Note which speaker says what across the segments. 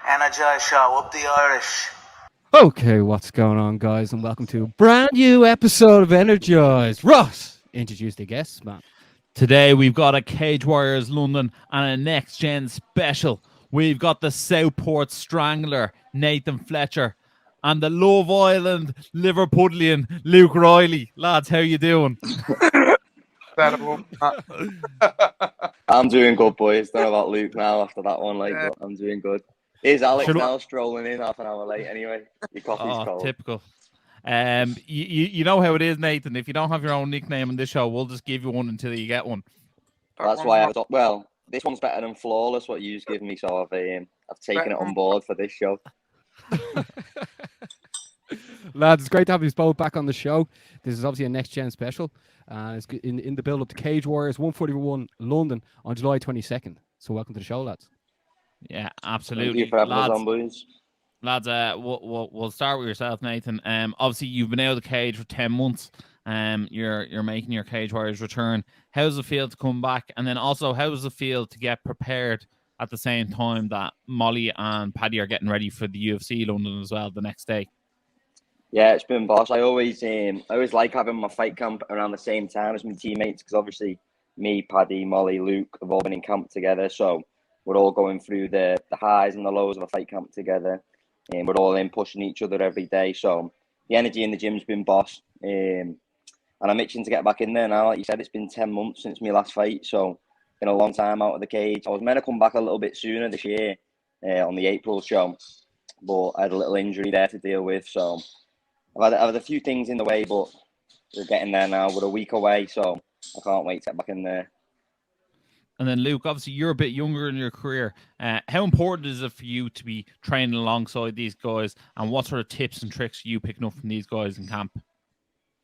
Speaker 1: Energized show, up the Irish.
Speaker 2: Okay, what's going on, guys, and welcome to a brand new episode of Energized. Ross, introduce the guests, man.
Speaker 3: Today we've got a Cage Warriors London and a Next Gen special. We've got the Southport Strangler, Nathan Fletcher, and the Love Island Liverpudlian, Luke Riley. Lads, how you doing?
Speaker 4: I'm doing good, boys. Don't know about Luke now after that one, but I'm doing good. Here's Alex now strolling in half an hour late anyway. Your coffee's cold.
Speaker 3: Typical. You know how it is, Nathan. If you don't have your own nickname on this show, we'll just give you one until you get one.
Speaker 4: That's why this one's better than Flawless, what you just given me, so I've taken it on board for this show.
Speaker 2: Lads, it's great to have you both back on the show. This is obviously a Next Gen special. It's in the build up to Cage Warriors 141 London on July 22nd. So welcome to the show, lads.
Speaker 3: Yeah, absolutely.
Speaker 4: Thank you for having us on, boys.
Speaker 3: Lads, we'll start with yourself, Nathan. Obviously you've been out of the cage for 10 months. You're making your Cage Warriors return. How does it feel to come back? And then also, how does it feel to get prepared at the same time that Molly and Paddy are getting ready for the UFC London as well the next day?
Speaker 4: Yeah, it's been boss. I always like having my fight camp around the same time as my teammates, because obviously me, Paddy, Molly, Luke have all been in camp together. So we're all going through the highs and the lows of a fight camp together. And we're all in pushing each other every day. So the energy in the gym's been boss. And I'm itching to get back in there now. Like you said, it's been 10 months since my last fight. So been a long time out of the cage. I was meant to come back a little bit sooner this year on the April show, but I had a little injury there to deal with. So I've had a few things in the way, but we're getting there now. We're a week away, so I can't wait to get back in there.
Speaker 3: And then Luke, obviously you're a bit younger in your career. How important is it for you to be training alongside these guys, and what sort of tips and tricks are you picking up from these guys in camp?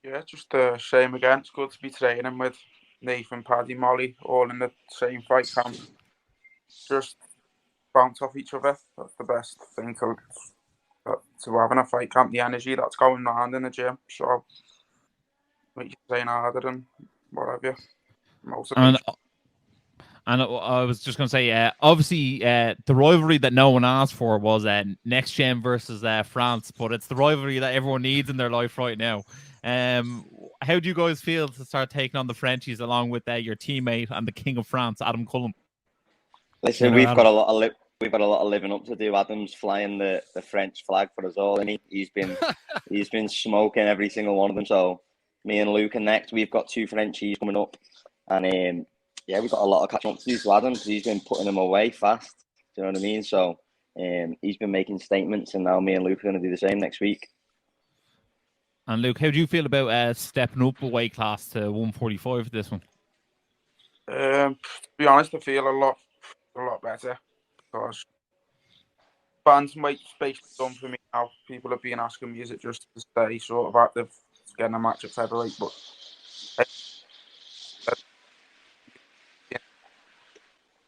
Speaker 5: Yeah, just the same again. It's good to be training with Nathan, Paddy, Molly, all in the same fight camp. Just bounce off each other. That's the best thing to have in a fight camp. The energy that's going around in the gym. So make you train harder and whatever.
Speaker 3: And I was just going to say, obviously, the rivalry that no one asked for was Next Gen versus France, but it's the rivalry that everyone needs in their life right now. How do you guys feel to start taking on the Frenchies along with your teammate and the King of France, Adam Cullen?
Speaker 4: Listen, we've got a lot of living up to do. Adam's flying the French flag for us all, and he's been smoking every single one of them. So me and Luke are next. We've got 2 Frenchies coming up, and yeah, we've got a lot of catching up to do to Adam, because he's been putting them away fast. Do you know what I mean? So he's been making statements, and now me and Luke are going to do the same next week.
Speaker 3: And Luke, how do you feel about stepping up a weight class to 145 for this one?
Speaker 5: To be honest, I feel a lot better, because bantamweight space is done for me now. People have been asking me, is it just to stay sort of active, getting a match at featherweight, but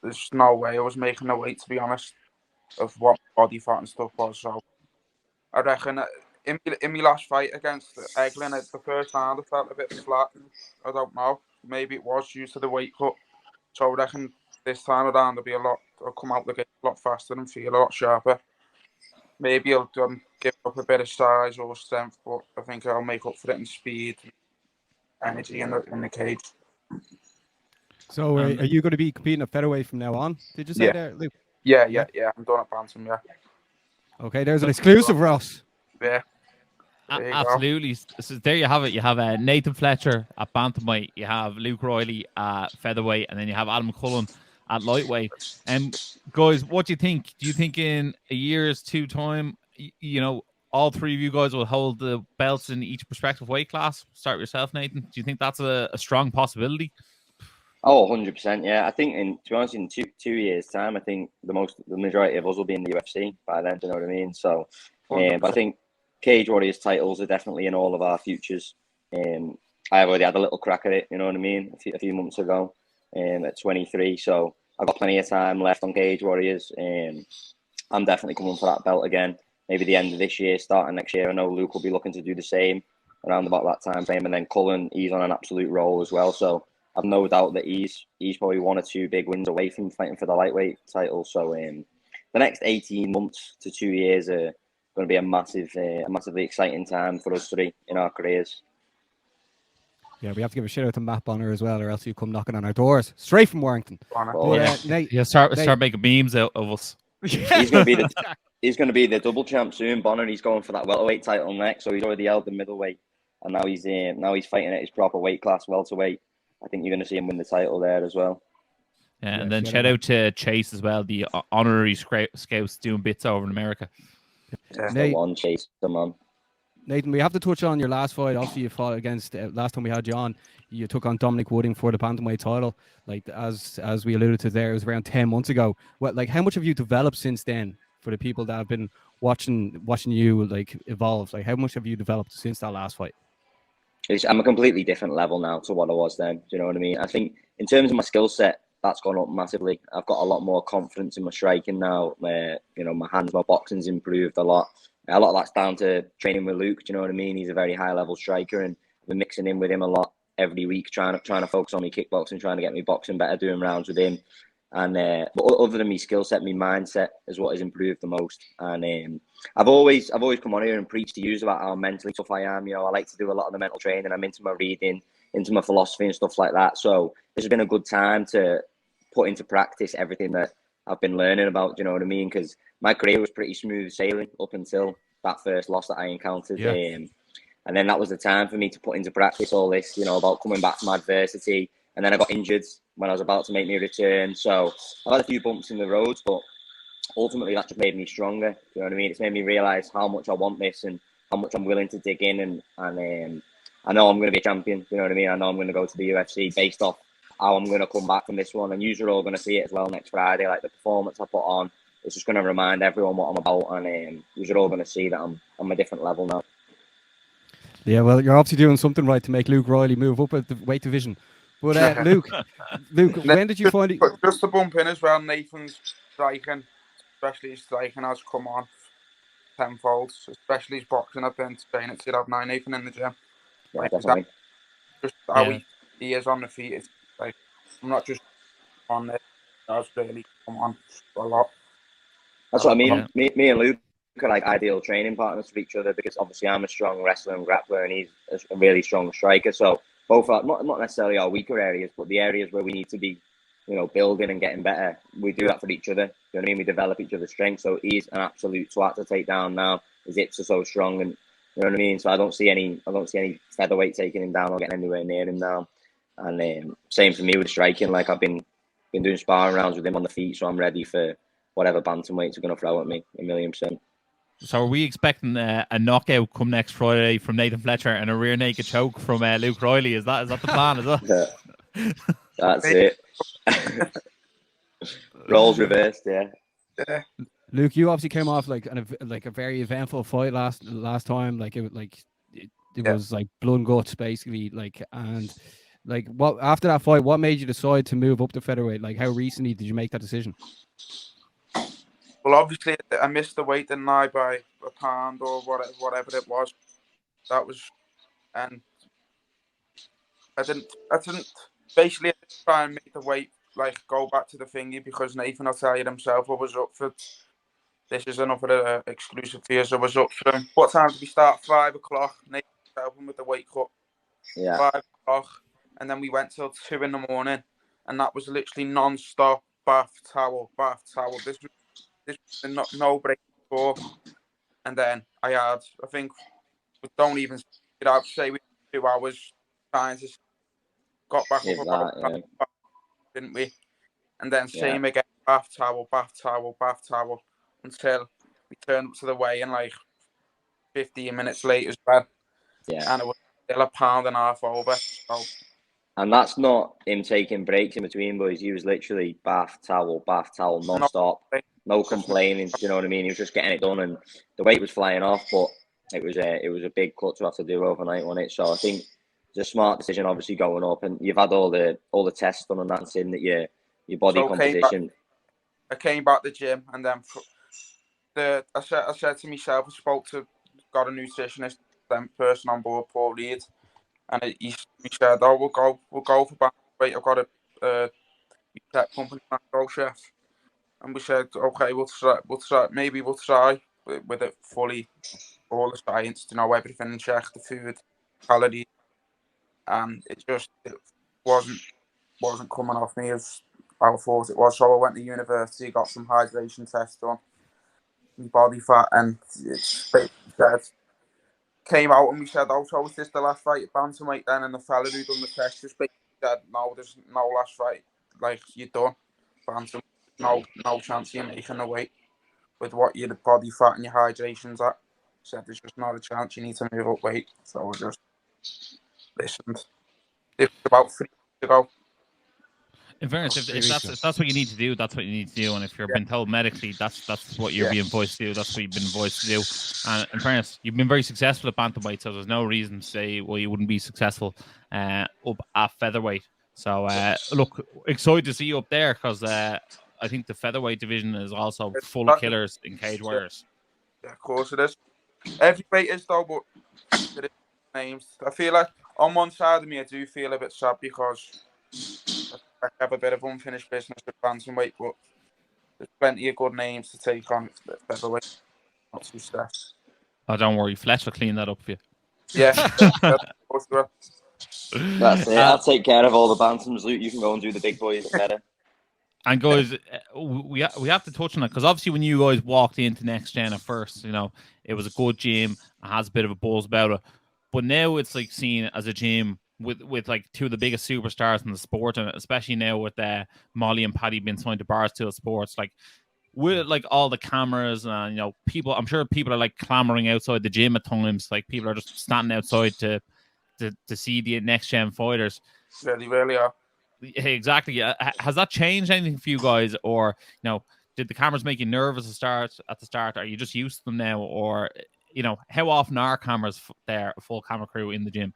Speaker 5: there's no way I was making the weight, to be honest, of what body fat and stuff was. So I reckon in my last fight against Eglin, the first round I felt a bit flat. I don't know. Maybe it was due to the weight cut. So I reckon this time around I'll come out the gate a lot faster and feel a lot sharper. Maybe I'll give up a bit of size or strength, but I think I'll make up for it in speed, energy in the cage.
Speaker 2: So are you going to be competing at featherweight from now on? Did you say there, Luke?
Speaker 5: Yeah. I'm done at bantam, yeah.
Speaker 2: Okay, there's an exclusive, Ross.
Speaker 5: Yeah.
Speaker 3: Absolutely. So there you have it. You have Nathan Fletcher at bantamweight. You have Luke Riley at featherweight, and then you have Adam Cullen at lightweight. And guys, what do you think? Do you think in a year's 2 time, all 3 of you guys will hold the belts in each respective weight class? Start with yourself, Nathan. Do you think that's a strong possibility?
Speaker 4: Oh, 100%. Yeah, I think to be honest, in two years' time, I think the majority of us will be in the UFC by then. Do you know what I mean? So, but I think Cage Warriors titles are definitely in all of our futures. I already had a little crack at it, you know what I mean, a few months ago at 23. So I've got plenty of time left on Cage Warriors. I'm definitely coming for that belt again. Maybe the end of this year, starting next year. I know Luke will be looking to do the same around about that time frame. And then Cullen, he's on an absolute roll as well. So I've no doubt that he's probably 1 or 2 big wins away from fighting for the lightweight title. So the next 18 months to 2 years are going to be a massively exciting time for us 3 in our careers.
Speaker 2: Yeah, we have to give a shout out to Matt Bonner as well, or else you come knocking on our doors straight from Warrington.
Speaker 3: Nate, start making memes out of us.
Speaker 4: He's going to be the double champ soon. Bonner, he's going for that welterweight title next, so he's already held the middleweight, and now he's fighting at his proper weight class, welterweight. I think you're going to see him win the title there as well.
Speaker 3: Yeah, and then shout out to Chase as well, the honorary scouts doing bits over in America.
Speaker 4: Chase, come on.
Speaker 2: Nathan, we have to touch on your last fight. Obviously, you fought against last time we had you on. You took on Dominic Wooding for the bantamweight title. Like as we alluded to there, it was around 10 months ago. How much have you developed since then? For the people that have been watching you like evolve, like how much have you developed since that last fight?
Speaker 4: I'm a completely different level now to what I was then. Do you know what I mean? I think in terms of my skill set, that's gone up massively. I've got a lot more confidence in my striking now. My hands, my boxing's improved a lot. A lot of that's down to training with Luke. Do you know what I mean? He's a very high level striker, and I've been mixing in with him a lot every week, trying to focus on me kickboxing, trying to get me boxing better, doing rounds with him. And but other than my skill set, my mindset is what has improved the most. And I've always come on here and preached to you about how mentally tough I am. I like to do a lot of the mental training. I'm into my reading, into my philosophy and stuff like that. So this has been a good time to put into practice everything that I've been learning about. Do you know what I mean? Because my career was pretty smooth sailing up until that first loss that I encountered.
Speaker 2: Yeah.
Speaker 4: And then that was the time for me to put into practice all this, about coming back from adversity. And then I got injured when I was about to make my return. So I've had a few bumps in the road, but ultimately that just made me stronger. Do you know what I mean? It's made me realise how much I want this and how much I'm willing to dig in. And I know I'm going to be a champion. Do you know what I mean? I know I'm going to go to the UFC based off how I'm going to come back from this one. And you're all going to see it as well next Friday. Like the performance I put on, it's just going to remind everyone what I'm about. And you're all going to see that I'm a different level now.
Speaker 2: Yeah, well, you're obviously doing something right to make Luke Riley move up at the weight division. But Luke, when did you find it?
Speaker 5: Just to bump in as well, Nathan's striking, especially his striking, has come on tenfold. Especially his boxing. I've been training at 2009, Nathan in the gym.
Speaker 4: Yeah, definitely.
Speaker 5: Just how he is on the feet. It's like I'm not just on there. That's really come on a lot.
Speaker 4: That's what I mean. Me and Luke are like ideal training partners for each other because obviously I'm a strong wrestler and grappler and he's a really strong striker. So both are not necessarily our weaker areas, but the areas where we need to be, building and getting better. We do that for each other. Do you know what I mean? We develop each other's strengths. So he's an absolute twat to take down now. His hips are so strong, and you know what I mean. So I don't see any featherweight taking him down or getting anywhere near him now. And same for me with striking. Like I've been doing sparring rounds with him on the feet, so I'm ready for whatever bantamweights are going to throw at me, 1,000,000%.
Speaker 3: So are we expecting a knockout come next Friday from Nathan Fletcher and a rear naked choke from Luke Riley? Is that the plan? Is that?
Speaker 4: That's it. Roles reversed, yeah.
Speaker 2: Luke, you obviously came off like a very eventful fight last time. Like it was like blood and guts basically. What after that fight, what made you decide to move up to featherweight? Like how recently did you make that decision?
Speaker 5: Well, obviously, I missed the weight, didn't I, by a pound or whatever it was. That was, and I didn't basically try and make the weight go back to the thingy because Nathan will tell you himself I was up for. This is another exclusive for you. So I was up for. What time did we start? 5 o'clock. Nathan helping with the weight cut.
Speaker 4: Yeah.
Speaker 5: 5 o'clock, and then we went till 2 in the morning, and that was literally non-stop bath towel. This was no break before, and then I think we don't even say we 2 hours trying to got back up didn't we? And then same again, bath towel until we turned up to the weigh in 15 minutes later as well.
Speaker 4: Yeah.
Speaker 5: And it was still a pound and a half over. So.
Speaker 4: And that's not him taking breaks in between, boys. He was literally bath towel, non-stop. No complaining, do you know what I mean? He was just getting it done, and the weight was flying off. But it was a big cut to have to do overnight, wasn't it? So I think it's a smart decision, obviously going up, and you've had all the tests done on that and seen that your body composition.
Speaker 5: I came back to the gym, and then I said to myself, got a nutritionist, person on board, Paul Reed, and he said, "Oh, we'll go for back wait, I've got a tech company, Macro Chef, and we said, okay, we'll try with it fully, all the science, to know everything in check, the food, calories, and it wasn't coming off me as I thought it was. So I went to university, got some hydration tests done, my body fat, and it's said, came out and we said, oh, so was this the last fight at bantamweight then? And the fella who done the test just basically said, no, there's no last fight. Like, you're done. Bantam, no chance of you making the weight with what your body fat and your hydration's at. Said there's just not a chance, you need to move up weight. So I just listened. It was about 3 weeks ago.
Speaker 3: In fairness, if that's what you need to do, that's what you need to do. And if you're been told medically, that's what you're being voiced to do. That's what you've been voiced to do. And in fairness, you've been very successful at bantamweight, so there's no reason to say, well, you wouldn't be successful up at featherweight. So look, excited to see you up there, because I think the featherweight division is also full of killers in cage warriors.
Speaker 5: Yeah, of course it is. Every weight is though, but there is names. I feel like on one side of me, I do feel a bit sad because I have a bit of unfinished business with bantamweight, but there's plenty of good names to take on featherweight. Not too stressed.
Speaker 3: Oh, don't worry, Fletcher will clean that up for you.
Speaker 5: Yeah,
Speaker 4: that's it. I'll take care of all the bantams, Luke. You can go and do the big boys better.
Speaker 3: And guys, we have to touch on it, because obviously when you guys walked into Next Gen at first, you know, it was a good gym, it has a bit of a buzz about it, but now it's like seen as a gym with like two of the biggest superstars in the sport, and especially now with Molly and Paddy being signed to Barstool Sports, like with like all the cameras and, you know, people, I'm sure people are like clamoring outside the gym at times, like people are just standing outside to see the Next Gen fighters.
Speaker 5: Really, really are.
Speaker 3: Exactly. Has that changed anything for you guys, or, you know, did the cameras make you nervous at the start? Are you just used to them now, or, you know, how often are cameras there, a full camera crew in the gym?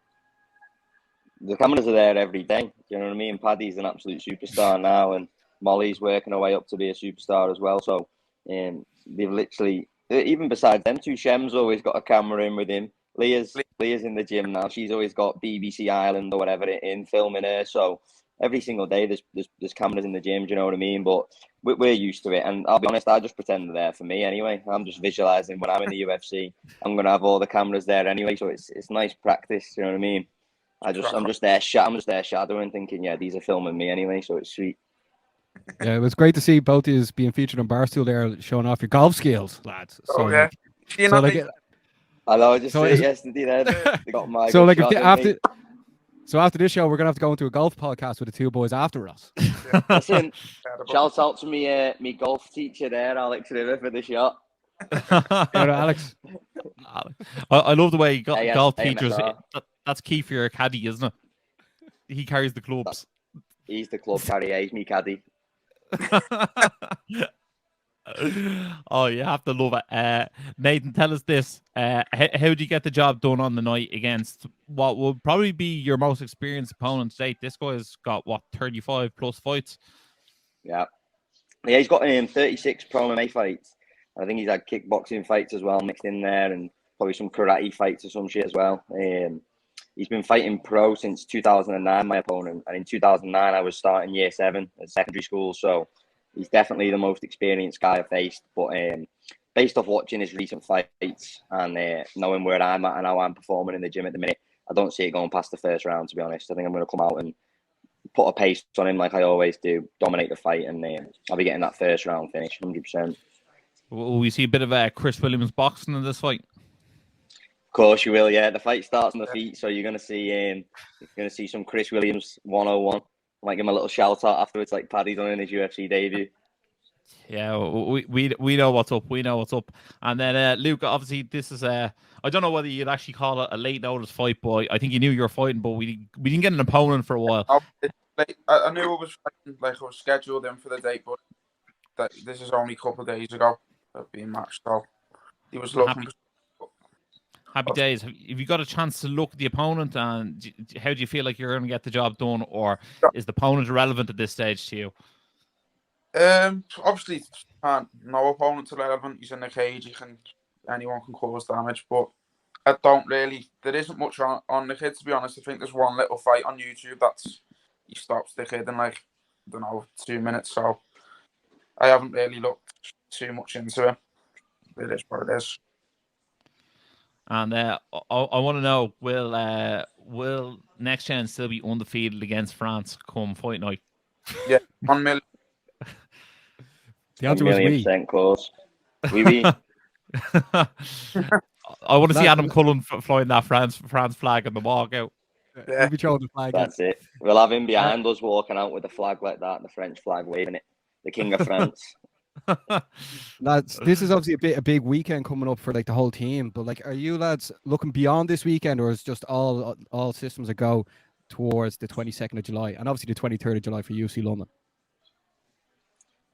Speaker 4: The cameras are there every day. You know what I mean? Paddy's an absolute superstar now, and Molly's working her way up to be a superstar as well. So they've literally, even besides them two, Shem's always got a camera in with him. Leah's in the gym now. She's always got BBC Ireland or whatever in filming her. So every single day there's cameras in the gym. Do you know what I mean? But we're used to it, and I'll be honest, I just pretend they're there for me anyway. I'm just visualizing when I'm in the UFC, I'm gonna have all the cameras there anyway. So it's nice practice. You know what I mean? I'm just there shadowing, thinking, yeah, these are filming me anyway, so it's sweet.
Speaker 2: Yeah, it was great to see both of you being featured on Barstool there, showing off your golf skills, lads. So,
Speaker 5: yeah.
Speaker 4: I know, I just said it yesterday. They got my
Speaker 2: so like after this show, we're gonna have to go into a golf podcast with the two boys after us.
Speaker 5: Yeah.
Speaker 4: Listen, shout out to me golf teacher there, Alex River, for the shot.
Speaker 2: Alex.
Speaker 3: I love the way golf teachers. That's key for your caddy, isn't it? He carries the clubs.
Speaker 4: He's the club caddy. He's me caddy.
Speaker 3: Oh, you have to love it. Nathan, tell us this. How did you get the job done on the night against what will probably be your most experienced opponent to date? This guy's got, 35 plus fights?
Speaker 4: Yeah, he's got 36 pro MMA fights. I think he's had kickboxing fights as well mixed in there, and probably some karate fights or some shit as well. He's been fighting pro since 2009, my opponent. And in 2009, I was starting year 7 at secondary school. So he's definitely the most experienced guy I've faced. But based off watching his recent fights and knowing where I'm at and how I'm performing in the gym at the minute, I don't see it going past the first round, to be honest. I think I'm going to come out and put a pace on him like I always do, dominate the fight, and I'll be getting that first round finish, 100%.
Speaker 3: Will we see a bit of Chris Williams boxing in this fight?
Speaker 4: Of course you will, yeah. The fight starts on the feet, so you're gonna see some Chris Williams 101. Might give him a little shout out afterwards, like Paddy's done in his UFC debut.
Speaker 3: Yeah, we know what's up. We know what's up. And then Luke, obviously this is I don't know whether you'd actually call it a late notice fight, but I think you knew you were fighting, but we didn't get an opponent for a while.
Speaker 5: I knew I was fighting, like I was scheduled in for the date, but this is only a couple of days ago being matched. So he was looking.
Speaker 3: Happy days. Have you got a chance to look at the opponent, and how do you feel like you're going to get the job done, or is the opponent irrelevant at this stage to you?
Speaker 5: Obviously, no opponent's relevant. He's in the cage. Anyone can cause damage, but I don't really. There isn't much on the kid, to be honest. I think there's one little fight on YouTube that's he stops the kid in like, I don't know, 2 minutes. So I haven't really looked too much into it. It is what it is.
Speaker 3: And I want to know, will Next Gen still be undefeated against France come fight night?
Speaker 5: Yeah, 1 million.
Speaker 2: The answer was we.
Speaker 4: 1,000,000% close. We.
Speaker 3: I want to see Adam Cullen flying that France flag in the walkout.
Speaker 2: We'll be throwing the flag.
Speaker 4: That's it. We'll have him behind us walking out with the flag like that, and the French flag waving it. The King of France.
Speaker 2: This is obviously a big weekend coming up for like the whole team. But like, are you lads looking beyond this weekend, or is just all systems that go towards the 22nd of July and obviously the 23rd of July for UFC London?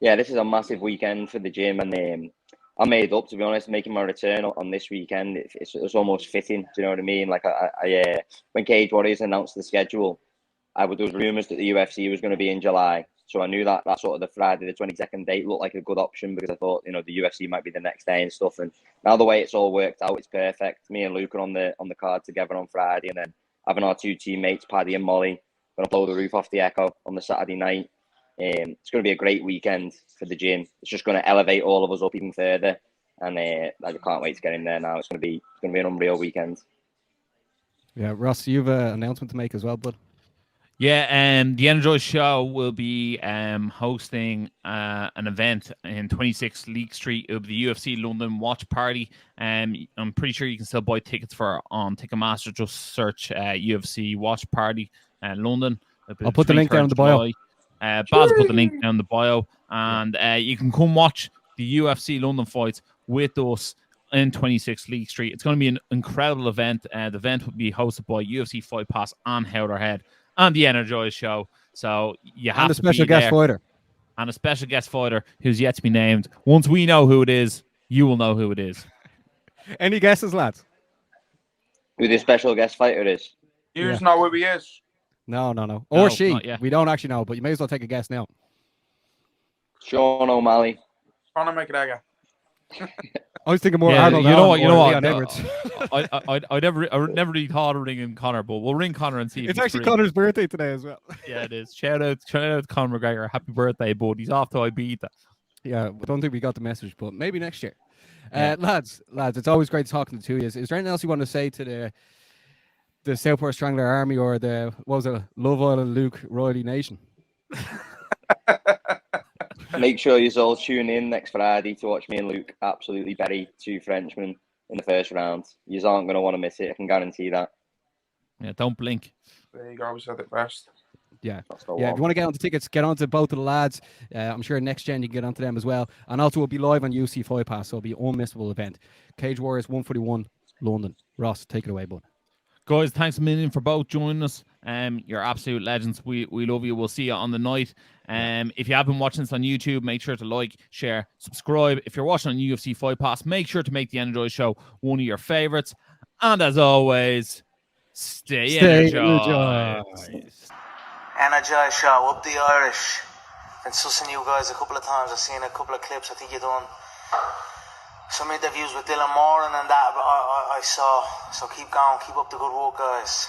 Speaker 4: Yeah, this is a massive weekend for the gym, and I made up, to be honest, making my return on this weekend. It's almost fitting. Do you know what I mean? Like I when Cage Warriors announced the schedule, there was rumours that the UFC was going to be in July. So I knew that sort of the Friday the 22nd date looked like a good option, because I thought, the UFC might be the next day and stuff. And now the way it's all worked out, it's perfect. Me and Luke are on the card together on Friday, and then having our two teammates, Paddy and Molly, going to blow the roof off the Echo on the Saturday night. It's going to be a great weekend for the gym. It's just going to elevate all of us up even further, and I can't wait to get in there now. It's going to be an unreal weekend. Yeah,
Speaker 2: Ross, you've an announcement to make as well, bud.
Speaker 3: Yeah, the Energized show will be hosting an event in 26 Leake Street. It'll be the UFC London watch party. I'm pretty sure you can still buy tickets for on Ticketmaster. Just search UFC watch party London.
Speaker 2: I'll put the link down in the bio.
Speaker 3: Baz put the link down in the bio, and you can come watch the UFC London fights with us in 26 Leake Street. It's going to be an incredible event. The event will be hosted by UFC Fight Pass and Howlerhead and the Energized show. So you have
Speaker 2: and a special guest fighter.
Speaker 3: And a special guest fighter who's yet to be named. Once we know who it is, you will know who it is.
Speaker 2: Any guesses, lads?
Speaker 4: Who the special guest fighter is?
Speaker 5: You just know who he is.
Speaker 2: No. Or she. We don't actually know, but you may as well take a guess now.
Speaker 4: Sean O'Malley.
Speaker 5: Conor McGregor.
Speaker 2: I was thinking more Arnold.
Speaker 3: You know what? I never really thought of ringing Conor, but we'll ring Conor and see.
Speaker 2: It's actually Conor's birthday today as well.
Speaker 3: Yeah, it is. Shout out to Conor McGregor. Happy birthday, bud. He's off to Ibiza.
Speaker 2: Yeah, I don't think we got the message, but maybe next year. Lads, it's always great talking to you. Is there anything else you want to say to the Southport Strangler Army or the Love Island Luke Riley Nation?
Speaker 4: Make sure you all tune in next Friday to watch me and Luke absolutely bury two Frenchmen in the first round. You aren't going to want to miss it. I can guarantee that.
Speaker 3: Yeah, don't blink.
Speaker 5: There you go. We said it best.
Speaker 2: Yeah. If you want to get onto tickets, get onto both of the lads. I'm sure Next Gen you can get onto them as well. And also we'll be live on UFC Fight Pass, so it'll be an unmissable event. Cage Warriors 141 London. Ross, take it away, bud.
Speaker 3: Guys, thanks a million for both joining us. You're absolute legends. We love you. We'll see you on the night. If you have been watching this on YouTube, make sure to like, share, subscribe. If you're watching on UFC Fight Pass, make sure to make the Energized show one of your favorites. And as always, stay energized.
Speaker 1: Energized show, up the Irish. Been sussing you guys a couple of times. I've seen a couple of clips. I think you've done some interviews with Dylan Moran and that I saw. So keep going, keep up the good work, guys.